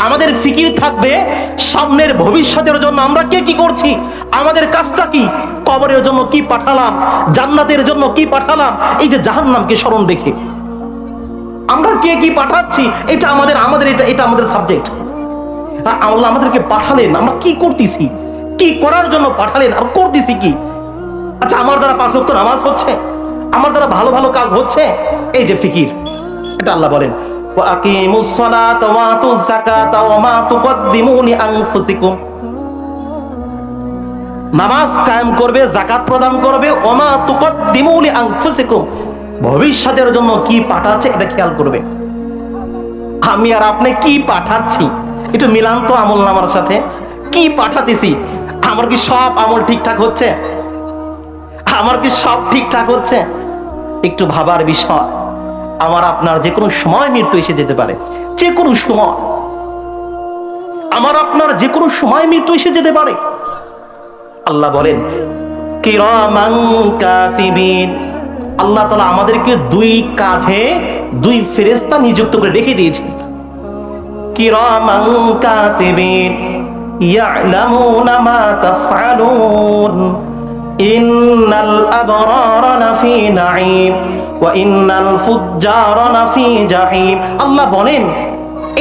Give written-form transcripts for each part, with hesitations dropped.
আমাদের ফিকির থাকবে সামনের ভবিষ্যতের জন্য আমরা কে কি করছি, আমাদের কাজটা কি, কবরের জন্য কি পাঠালাম, জান্নাতের জন্য কি পাঠালাম, এই যে জাহান্নামকে স্মরণ রেখে আমরা কে কি পাঠাচ্ছি, এটা আমাদের আমাদের এটা এটা আমাদের সাবজেক্ট। আল্লাহ আমাদেরকে পাঠালেন, আমরা কি করতেছি, কি করার জন্য পাঠালেন, আর করতেছি কি। আচ্ছা, আমার দ্বারা 5 ওয়াক্ত নামাজ হচ্ছে, আমার দ্বারা ভালো ভালো কাজ হচ্ছে, এই যে ফিকির, এটা আল্লাহ বলেন ওয়াকিমুস সালাতা ওয়া আতুজ যাকাতা ওয়া মা তুকদ্দিমু লিআনফুসিকুম। নামাজ কায়েম করবে, যাকাত প্রদান করবে, ওয়া মা তুকদ্দিমু লিআনফুসিকুম, ভবিষ্যতের জন্য কি পাঠাচ্ছে এটা খেয়াল করবে। আমি আর আপনি কি পাঠাচ্ছি একটু মিলান তো আমল নামার সাথে, কি পাঠাতেছি, আমার কি সব আমল ঠিকঠাক হচ্ছে, আমার কি সব ঠিকঠাক হচ্ছে, একটু ভাবার বিষয়। আমার আপনার যে কোনো সময় মৃত্যু এসে যেতে পারে, যে কোনো সময় আমার আপনার যে কোনো সময় মৃত্যু এসে যেতে পারে। আল্লাহ বলেন কিরামান কাতিবিন, আল্লাহ তাআলা আমাদেরকে 2 কাঁধে 2 ফেরেশতা নিযুক্ত করে রেখে দিয়েছেন। কিরামান কাতিবিন ইয়ালামুনা মা তাফআলুন ইন্নাল আবরারা লাফি নাঈম ওয়া ইন্নাল ফুজ্জারা লাফি জাহিম। আল্লাহ বলেন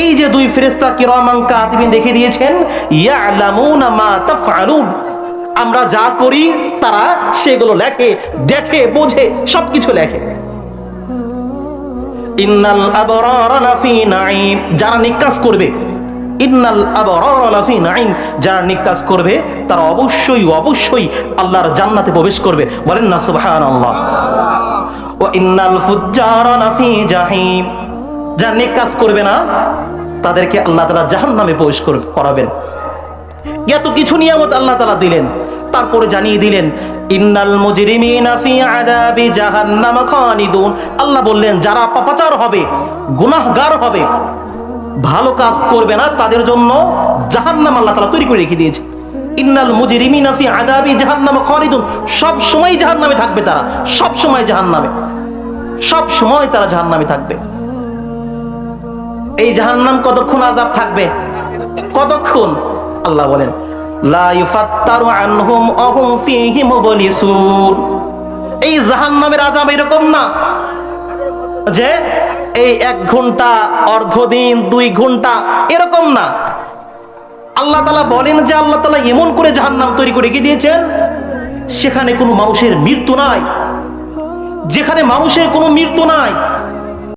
এই যে 2 ফেরেশতা কিরামান কাতিবিন রেখে দিয়েছেন, ইয়ালামুনা মা তাফআলুন, আমরা যা করি তারা সেগুলো লেখে, দেখে, বোঝে, সবকিছু লেখে। ইন্নাল আবরারা লাফি নাঈম, যারা নেক কাজ করবে, ইন্নাল আবরারা লাফি নাঈম, যারা নেক কাজ করবে তারা অবশ্যই অবশ্যই আল্লাহর জান্নাতে প্রবেশ করবে, বলেন না সুবহানাল্লাহ। ওয়া ইন্নাল ফুজ্জারা লাফি জাহিম, যারা নেক কাজ করবে না তাদেরকে আল্লাহ তাআলা জাহান্নামে প্রবেশ করাবেন। এত কিছু নিয়ামত আল্লাহ তাআলা দিলেন, তারপরে জানিয়ে দিলেন ইন্নাল মুজরিমিনা ফি আযাবি জাহান্নাম খালিদুন। আল্লাহ বললেন যারা পাপাচার হবে, গুনাহগার হবে, ভালো কাজ করবে না, তাদের জন্য জাহান্নাম আল্লাহ তাআলা তৈরি করে রেখে দিয়েছে। ইন্নাল মুজরিমিনা ফি আযাবি জাহান্নাম খালিদুন, সব সময় জাহান্নামে থাকবে তারা, সব সময় জাহান্নামে, সব সময় তারা জাহান্নামে থাকবে। এই জাহান্নাম কতক্ষণ আযাব থাকবে, কতক্ষণ? আল্লাহ বলেন লা ইউফাত্তারু আনহুম ওয়া হুম ফীহি মুবলিসুন। এই জাহান্নামের আযাব এরকম না যে এই 1 ঘন্টা, অর্ধ দিন, 2 ঘন্টা, এরকম না। আল্লাহ তাআলা বলেন যে আল্লাহ তাআলা এমন করে জাহান্নাম তৈরি করে রেখে দিয়েছেন সেখানে কোনো মানুষের মৃত্যু নাই, যেখানে মানুষের কোনো মৃত্যু নাই,